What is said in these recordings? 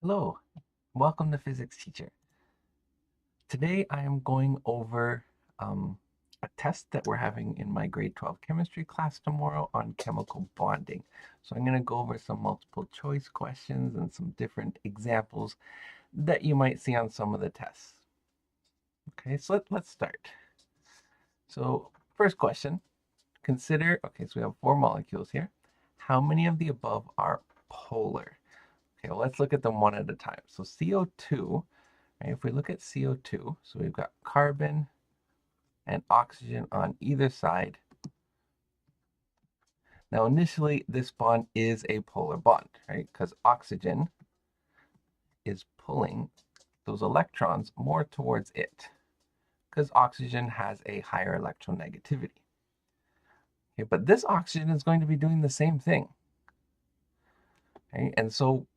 Hello, welcome to Physics Teacher. Today I am going over a test that we're having in my grade 12 chemistry class tomorrow on chemical bonding. So I'm going to go over some multiple choice questions and some different examples that you might see on some of the tests. Okay, so let's start. So first question, okay, so we have four molecules here. How many of the above are polar? Okay, well, let's look at them one at a time. So CO2. Right? If we look at CO2, so we've got carbon and oxygen on either side. Now, initially, this bond is a polar bond, right? Because oxygen is pulling those electrons more towards it, because oxygen has a higher electronegativity. Okay, but this oxygen is going to be doing the same thing. Okay? And so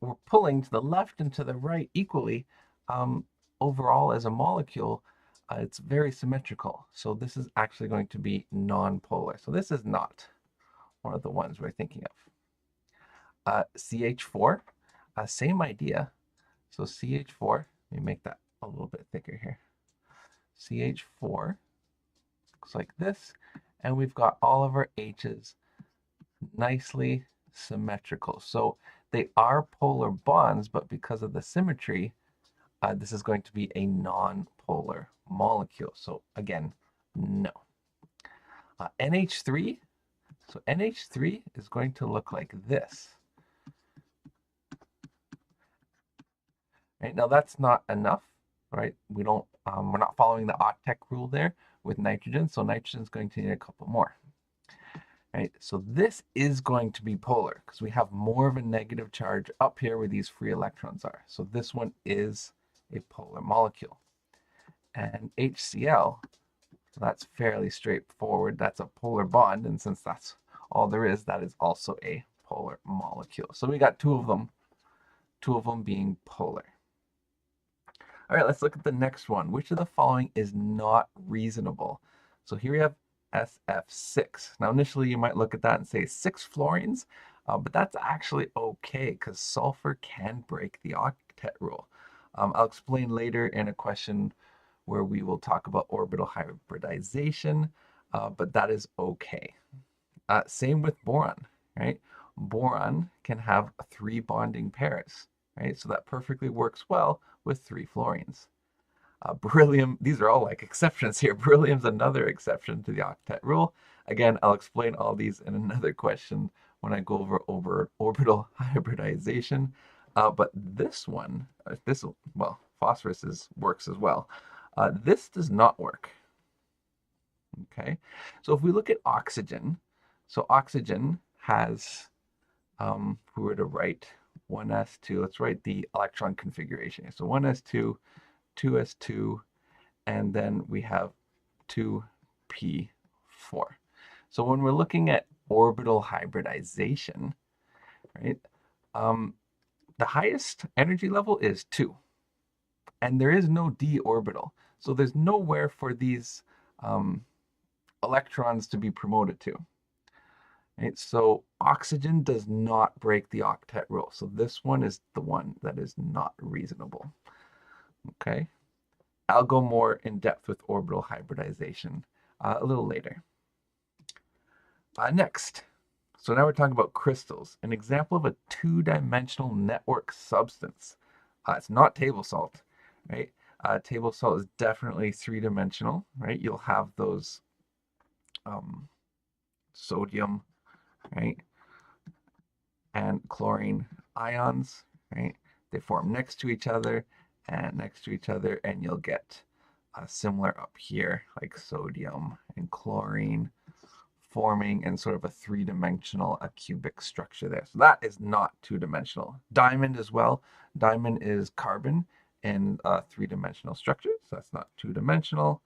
we're pulling to the left and to the right equally. Um, Overall, as a molecule, it's very symmetrical. So this is actually going to be non-polar. So this is not one of the ones we're thinking of. CH4, same idea. So CH4, let me make that a little bit thicker here. CH4 looks like this. And we've got all of our H's nicely symmetrical. So they are polar bonds, but because of the symmetry, this is going to be a non-polar molecule. So again, no. NH3, so NH3 is going to look like this. Right? Now that's not enough, right? We're not following the octet rule there with nitrogen, so nitrogen is going to need a couple more. Right? So this is going to be polar because we have more of a negative charge up here where these free electrons are. So this one is a polar molecule. And HCl, so that's fairly straightforward. That's a polar bond, and since that's all there is, that is also a polar molecule. So we got two of them being polar. All right, let's look at the next one. Which of the following is not reasonable? So here we have SF6. Now, initially, you might look at that and say 6 fluorines, but that's actually okay because sulfur can break the octet rule. I'll explain later in a question where we will talk about orbital hybridization, but that is okay. Same with boron, right? Boron can have 3 bonding pairs, right? So that perfectly works well with 3 fluorines. Beryllium, these are all like exceptions here. Beryllium's another exception to the octet rule. Again, I'll explain all these in another question when I go over orbital hybridization. But this one, phosphorus works as well. This does not work. Okay, so if we look at oxygen, so oxygen has, if we were to write 1s2, let's write the electron configuration. So 1s2, 2s2, and then we have 2p4. So when we're looking at orbital hybridization, right, the highest energy level is 2, and there is no d orbital. So there's nowhere for these electrons to be promoted to. Right? So oxygen does not break the octet rule. So this one is the one that is not reasonable. Okay. I'll go more in depth with orbital hybridization a little later. Next, so now we're talking about crystals, an example of a two-dimensional network substance. It's not table salt, right? Table salt is definitely three-dimensional, right? You'll have those sodium, right, and chlorine ions, right? They form next to each other and next to each other, and you'll get similar up here, like sodium and chlorine forming in sort of a three-dimensional, a cubic structure there. So that is not two-dimensional. Diamond as well. Diamond is carbon in a three-dimensional structure, so that's not two-dimensional.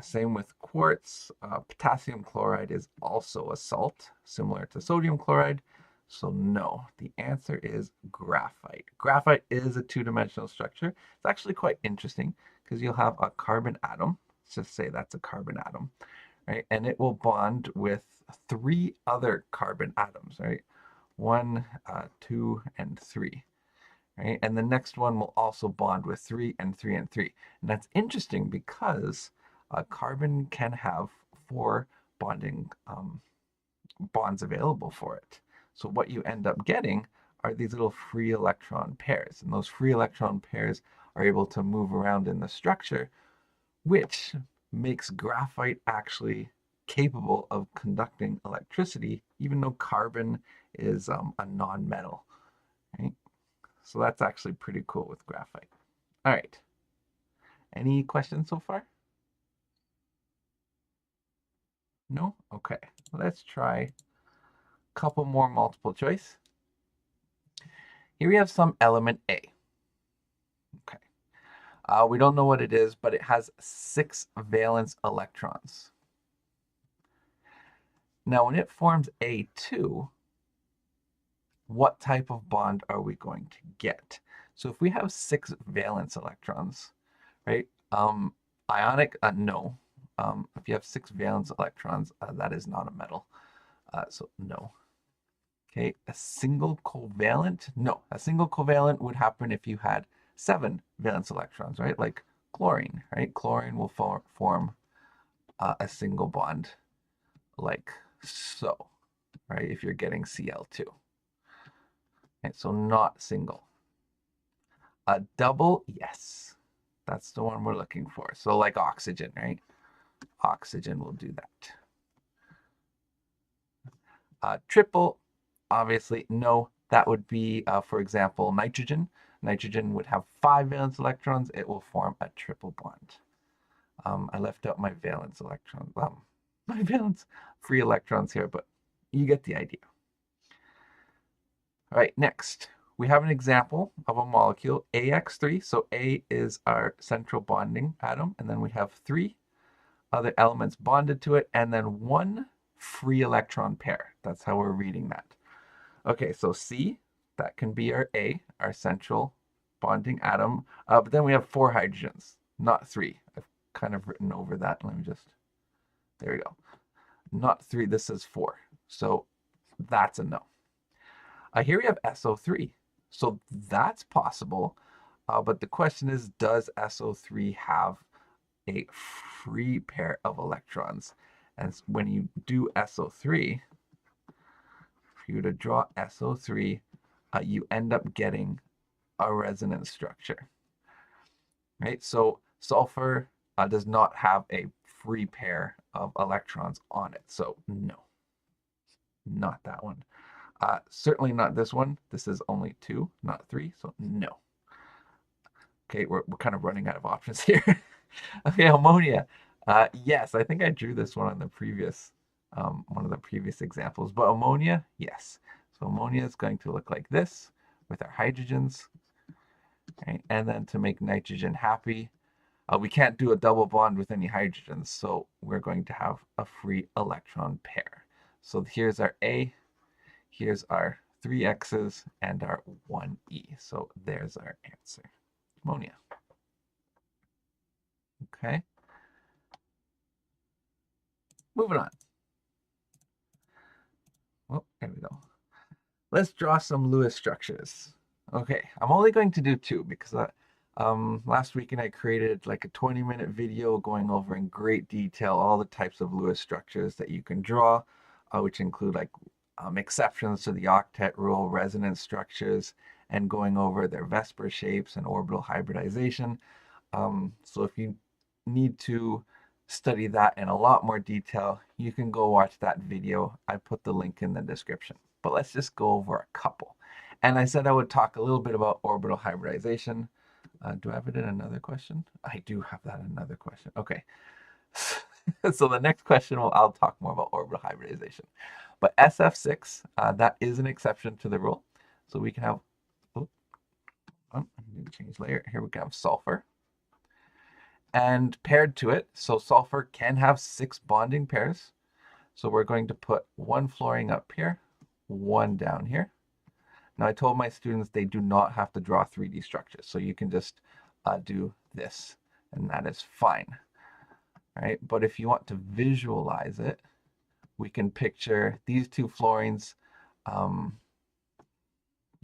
Same with quartz. Potassium chloride is also a salt, similar to sodium chloride. So no, the answer is graphite. Graphite is a two-dimensional structure. It's actually quite interesting because you'll have a carbon atom. Let's just say that's a carbon atom, right? And it will bond with 3 other carbon atoms, right? 1, 2, and 3. right? And the next one will also bond with 3 and 3 and 3. And that's interesting because carbon can have 4 bonding bonds available for it. So what you end up getting are these little free electron pairs. And those free electron pairs are able to move around in the structure, which makes graphite actually capable of conducting electricity, even though carbon is a non-metal, right? So that's actually pretty cool with graphite. All right. Any questions so far? No? Okay. Let's try a couple more multiple choice. Here we have some element A. Okay. We don't know what it is, but it has 6 valence electrons. Now, when it forms A2, what type of bond are we going to get? So if we have 6 valence electrons, right? Ionic, no. If you have 6 valence electrons, that is not a metal. So no. Okay, a single covalent? No, a single covalent would happen if you had 7 valence electrons, right? Like chlorine, right? Chlorine will form a single bond like so, right? If you're getting Cl2. Okay, so not single. A double, yes. That's the one we're looking for. So like oxygen, right? Oxygen will do that. Triple, obviously, no. That would be, for example, nitrogen. Nitrogen would have 5 valence electrons. It will form a triple bond. I left out my valence electrons, my valence free electrons here, but you get the idea. All right, next, we have an example of a molecule, AX3. So A is our central bonding atom, and then we have 3 other elements bonded to it, and then 1 free electron pair. That's how we're reading that. Okay, so C, that can be our A, our central bonding atom. But then we have 4 hydrogens, not 3. I've kind of written over that. Let me just, there we go. Not 3, this is 4. So that's a no. Here we have SO3. So that's possible. But the question is, does SO3 have a free pair of electrons? And when you do SO3, for you to draw SO3, you end up getting a resonance structure, right? So sulfur does not have a free pair of electrons on it. So no, not that one. Certainly not this one. This is only 2, not 3, so no. Okay, we're kind of running out of options here. Okay, ammonia. Yes, I think I drew this one on the previous, one of the previous examples, but ammonia, yes. So ammonia is going to look like this with our hydrogens, right? And then to make nitrogen happy, we can't do a double bond with any hydrogens, so we're going to have a free electron pair. So here's our A, here's our 3 X's and our 1 E. So there's our answer, ammonia. Okay. Moving on. Oh, there we go. Let's draw some Lewis structures. Okay, I'm only going to do 2 because last weekend I created like a 20-minute video going over in great detail all the types of Lewis structures that you can draw, which include like exceptions to the octet rule, resonance structures, and going over their VSEPR shapes and orbital hybridization. So if you need to study that in a lot more detail, you can go watch that video. I put the link in the description. But let's just go over a couple. And I said I would talk a little bit about orbital hybridization. Do I have it in another question? I do have that in another question. Okay. So the next question, I'll talk more about orbital hybridization. But SF6, that is an exception to the rule. So we can have, I need to change layer. Here we can have sulfur. And paired to it, so sulfur can have 6 bonding pairs. So we're going to put 1 fluorine up here, 1 down here. Now I told my students they do not have to draw 3D structures, so you can just do this, and that is fine, right? But if you want to visualize it, we can picture these 2 fluorines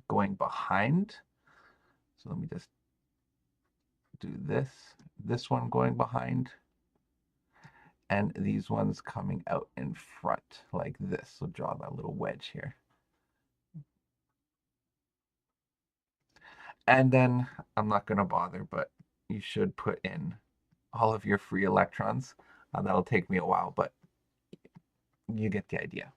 going behind So let me just do this one going behind, and these ones coming out in front like this. So draw that little wedge here. And then I'm not going to bother, but you should put in all of your free electrons. That'll take me a while, but you get the idea.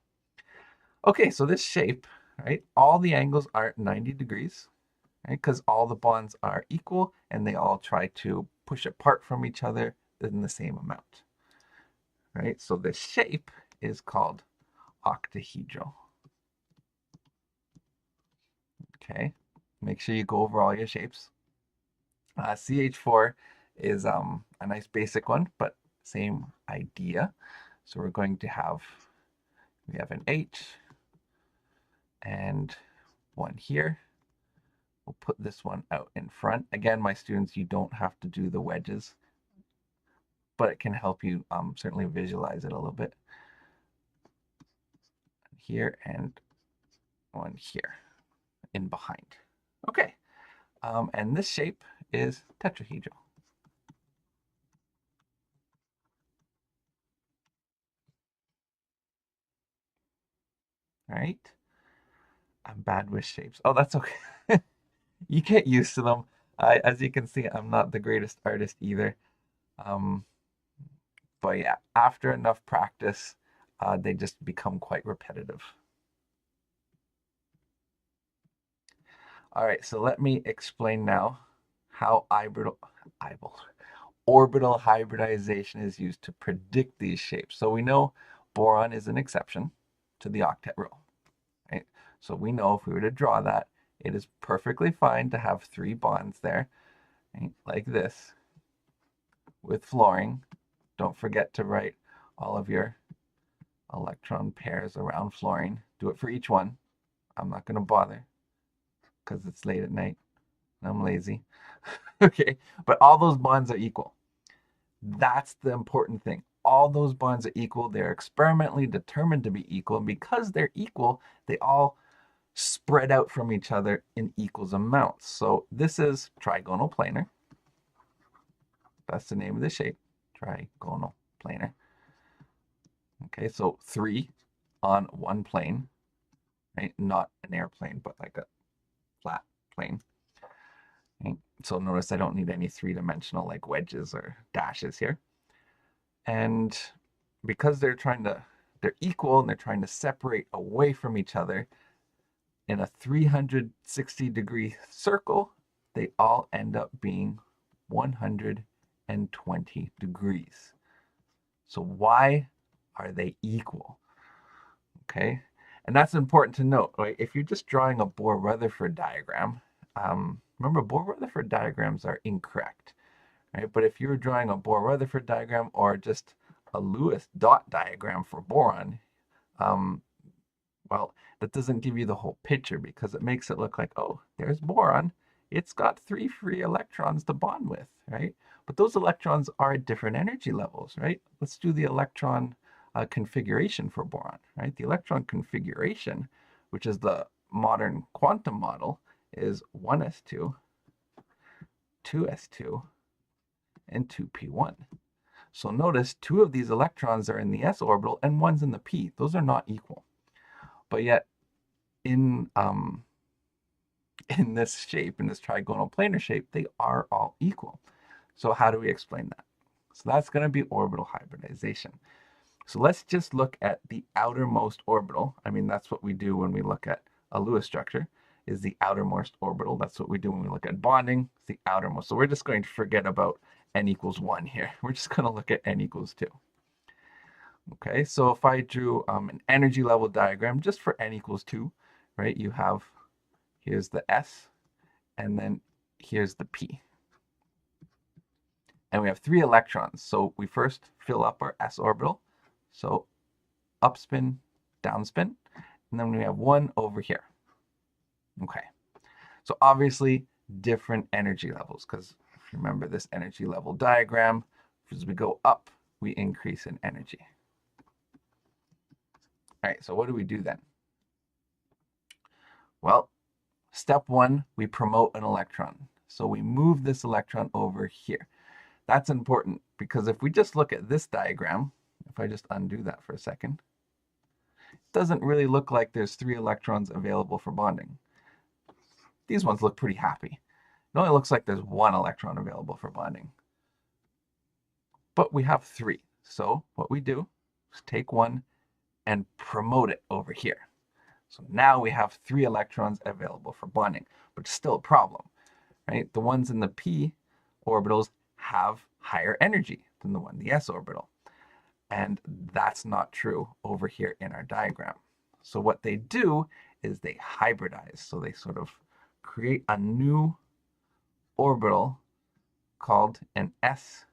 Okay, so this shape, right? All the angles are 90 degrees, right? Because all the bonds are equal and they all try to push apart from each other in the same amount, right? So this shape is called octahedral. Okay, make sure you go over all your shapes. CH4 is a nice basic one, but same idea. So we're going to have, we have an H and one here. We'll put this one out in front. Again, my students, you don't have to do the wedges, but it can help you certainly visualize it a little bit. Here and one here in behind. Okay, and this shape is tetrahedral. All right, I'm bad with shapes. Oh, that's okay. You get used to them. As you can see, I'm not the greatest artist either. But yeah, after enough practice, they just become quite repetitive. All right, so let me explain now how orbital hybridization is used to predict these shapes. So we know boron is an exception to the octet rule, right? So we know if we were to draw that, it is perfectly fine to have 3 bonds there, right? Like this, with fluorine. Don't forget to write all of your electron pairs around fluorine. Do it for each one. I'm not going to bother because it's late at night and I'm lazy. Okay, but all those bonds are equal. That's the important thing. All those bonds are equal. They're experimentally determined to be equal. And because they're equal, they all spread out from each other in equals amounts. So this is trigonal planar. That's the name of the shape, trigonal planar. Okay, so 3 on one plane, right? Not an airplane, but like a flat plane. Okay? So notice I don't need any 3-dimensional like wedges or dashes here. And because they're equal and they're trying to separate away from each other in a 360-degree circle, they all end up being 120 degrees. So why are they equal? Okay, and that's important to note, right? If you're just drawing a Bohr-Rutherford diagram, remember Bohr-Rutherford diagrams are incorrect, right? But if you're drawing a Bohr-Rutherford diagram or just a Lewis dot diagram for boron, well, that doesn't give you the whole picture because it makes it look like, oh, there's boron. It's got 3 free electrons to bond with, right? But those electrons are at different energy levels, right? Let's do the electron configuration for boron, right? The electron configuration, which is the modern quantum model, is 1s2, 2s2, and 2p1. So notice 2 of these electrons are in the s orbital and 1's in the p. Those are not equal. But yet in this shape, in this trigonal planar shape, they are all equal. So how do we explain that? So that's going to be orbital hybridization. So let's just look at the outermost orbital. I mean, that's what we do when we look at a Lewis structure, is the outermost orbital. That's what we do when we look at bonding, it's the outermost. So we're just going to forget about n equals 1 here. We're just going to look at n equals 2. Okay, so if I drew an energy level diagram just for n equals 2, right, you have, here's the S, and then here's the P. And we have 3 electrons. So we first fill up our s orbital. So up spin, down spin, and then we have 1 over here. Okay, so obviously different energy levels, because if you remember this energy level diagram, as we go up, we increase in energy. All right, so what do we do then? Well, step 1, we promote an electron. So we move this electron over here. That's important because if we just look at this diagram, if I just undo that for a second, it doesn't really look like there's 3 electrons available for bonding. These ones look pretty happy. It only looks like there's 1 electron available for bonding. But we have 3. So what we do is take 1 and promote it over here. So now we have 3 electrons available for bonding, but still a problem, right? The ones in the p orbitals have higher energy than the one in the s orbital. And that's not true over here in our diagram. So what they do is they hybridize. So they sort of create a new orbital called an s,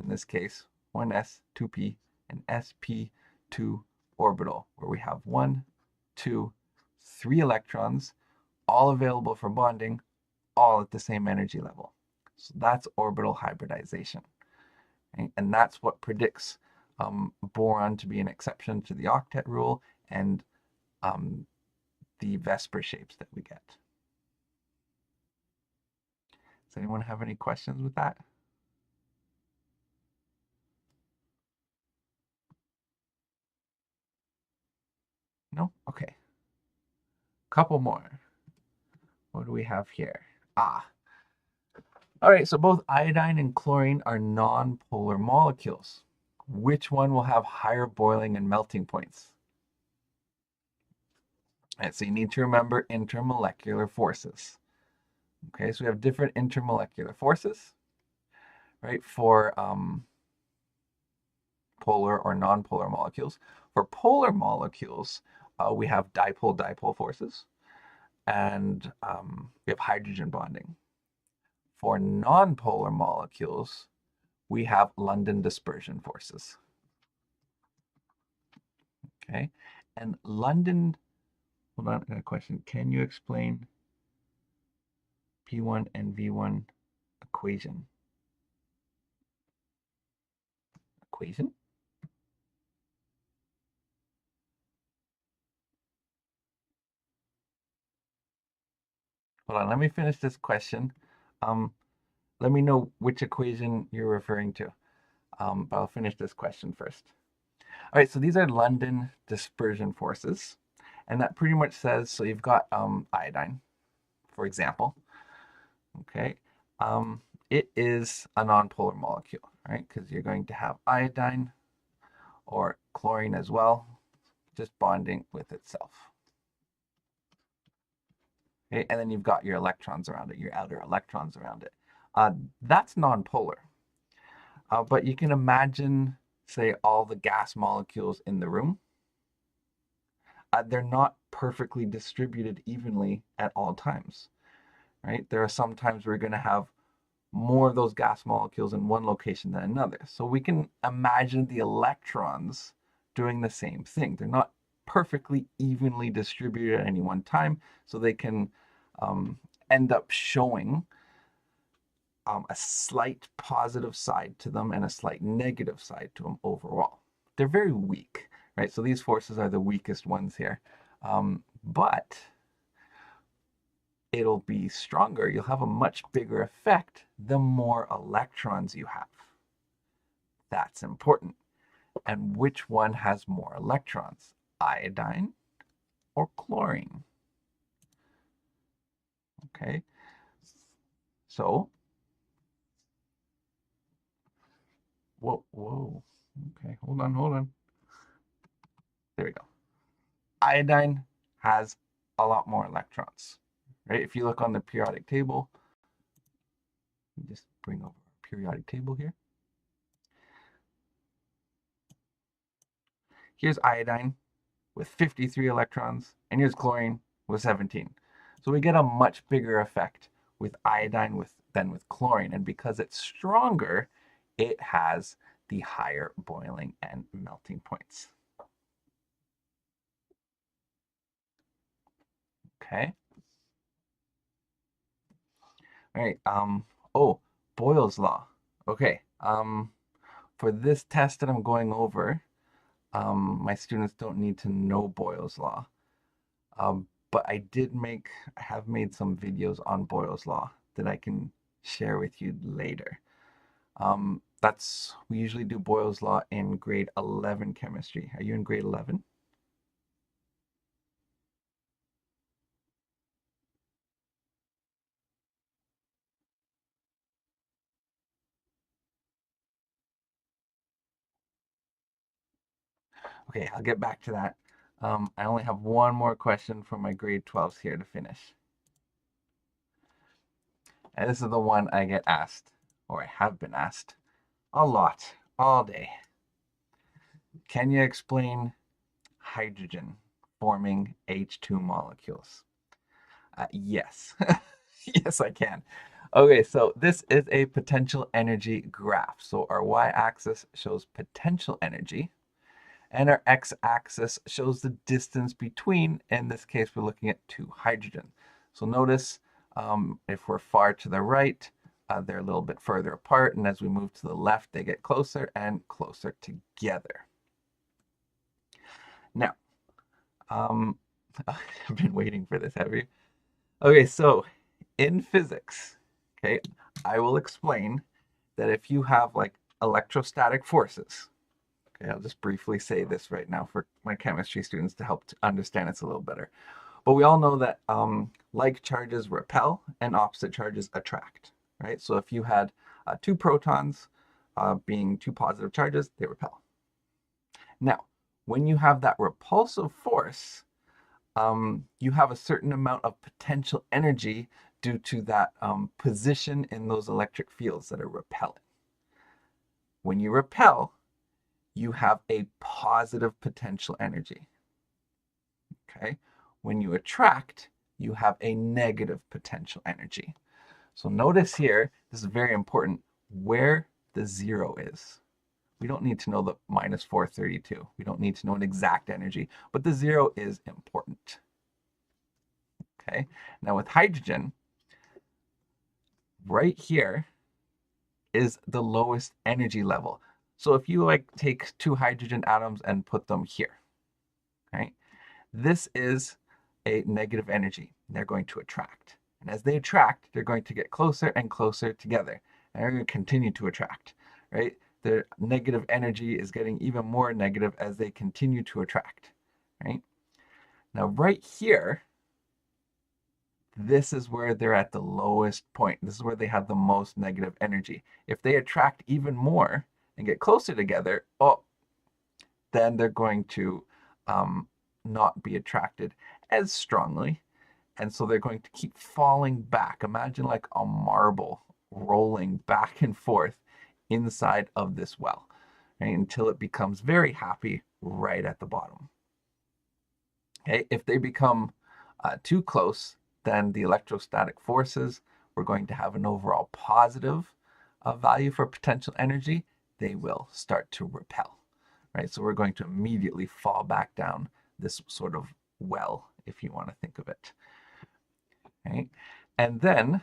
in this case, 1s, 2p, and sp2 orbital, where we have 1, 2, 3 electrons, all available for bonding, all at the same energy level. So that's orbital hybridization. Right? And that's what predicts boron to be an exception to the octet rule and the VSEPR shapes that we get. Does anyone have any questions with that? No? Okay. Couple more. What do we have here? All right, so both iodine and chlorine are non-polar molecules. Which one will have higher boiling and melting points? All right, so you need to remember intermolecular forces. Okay, so we have different intermolecular forces, right, for polar or non-polar molecules. For polar molecules, we have dipole-dipole forces, and we have hydrogen bonding. For non-polar molecules, we have London dispersion forces. Okay, and London, hold on, I got a question. Can you explain P1 and V1 equation? Equation? Hold on, let me finish this question. Let me know which equation you're referring to. But I'll finish this question first. All right, so these are London dispersion forces. And that pretty much says, so you've got iodine, for example. Okay, it is a nonpolar molecule, right? Because you're going to have iodine or chlorine as well, just bonding with itself. Okay, and then you've got your electrons around it, your outer electrons around it. That's nonpolar. But you can imagine, say, all the gas molecules in the room. They're not perfectly distributed evenly at all times, right? There are some times we're going to have more of those gas molecules in one location than another. So we can imagine the electrons doing the same thing. They're not perfectly evenly distributed at any one time, so they can end up showing a slight positive side to them and a slight negative side to them overall. They're very weak, right? So these forces are the weakest ones here. But it'll be stronger. You'll have a much bigger effect the more electrons you have. That's important. And which one has more electrons? Iodine or chlorine? Okay. So, whoa. Okay, hold on. There we go. Iodine has a lot more electrons, right? If you look on the periodic table, let me just bring over our periodic table here. Here's iodine with 53 electrons, and here's chlorine with 17. So we get a much bigger effect with iodine than with chlorine, and because it's stronger, it has the higher boiling and melting points. Okay. All right. Oh, Boyle's law. Okay. For this test that I'm going over, my students don't need to know Boyle's law. But I have made some videos on Boyle's law that I can share with you later. We usually do Boyle's Law in grade 11 chemistry. Are you in grade 11? Okay, I'll get back to that. I only have one more question for my grade 12s here to finish. And this is the one I get asked, or I have been asked, a lot, all day. Can you explain hydrogen forming H2 molecules? Yes. Yes, I can. Okay, so this is a potential energy graph. So our y-axis shows potential energy, and our x-axis shows the distance between, in this case, we're looking at two hydrogen. So notice if we're far to the right, they're a little bit further apart, and as we move to the left, they get closer and closer together. Now, I've been waiting for this, have you? Okay, so in physics, okay, I will explain that if you have like electrostatic forces, okay, I'll just briefly say this right now for my chemistry students to help to understand this a little better. But we all know that like charges repel and opposite charges attract, right? So if you had two protons being two positive charges, they repel. Now, when you have that repulsive force, you have a certain amount of potential energy due to that position in those electric fields that are repelling. When you repel, you have a positive potential energy. Okay? When you attract, you have a negative potential energy. So notice here, this is very important, where the zero is. We don't need to know the minus 432. We don't need to know an exact energy, but the zero is important. Okay, now with hydrogen, right here is the lowest energy level. So if you like take two hydrogen atoms and put them here, right? This is a negative energy. They're going to attract. And as they attract, they're going to get closer and closer together. And they're going to continue to attract, right? The negative energy is getting even more negative as they continue to attract, right? Now, right here, this is where they're at the lowest point. This is where they have the most negative energy. If they attract even more and get closer together, then they're going to not be attracted as strongly. And so they're going to keep falling back. Imagine like a marble rolling back and forth inside of this well, right, until it becomes very happy right at the bottom. Okay, if they become too close, then the electrostatic forces, we're going to have an overall positive value for potential energy. They will start to repel, right? So we're going to immediately fall back down this sort of well, if you want to think of it, right? And then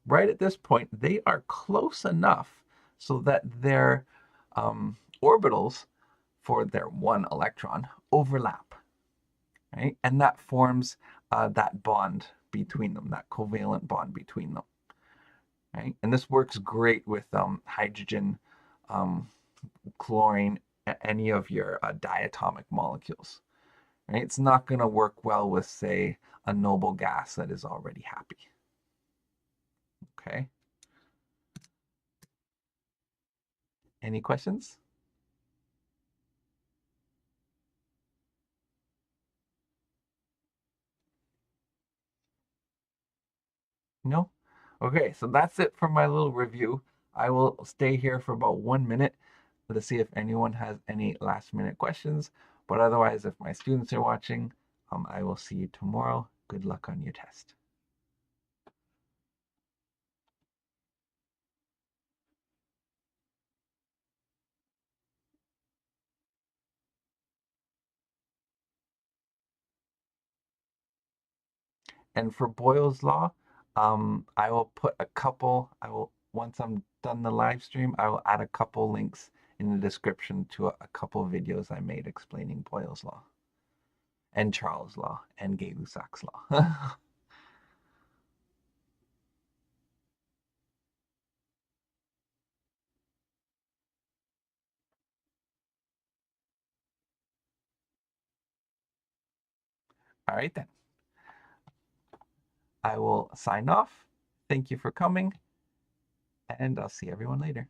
right at this point, they are close enough so that their orbitals for their one electron overlap, right? And that forms that bond between them, that covalent bond between them, right? And this works great with hydrogen, chlorine, any of your diatomic molecules, right? It's not going to work well with, say, a noble gas that is already happy, okay? Any questions? No? Okay, so that's it for my little review. I will stay here for about 1 minute to see if anyone has any last minute questions. But otherwise, if my students are watching, I will see you tomorrow. Good luck on your test. And for Boyle's Law, I will put a couple, once I'm done the live stream, I will add a couple links in the description to a couple videos I made explaining Boyle's Law and Charles' Law and Gay-Lussac's Law. All right then. I will sign off. Thank you for coming, and I'll see everyone later.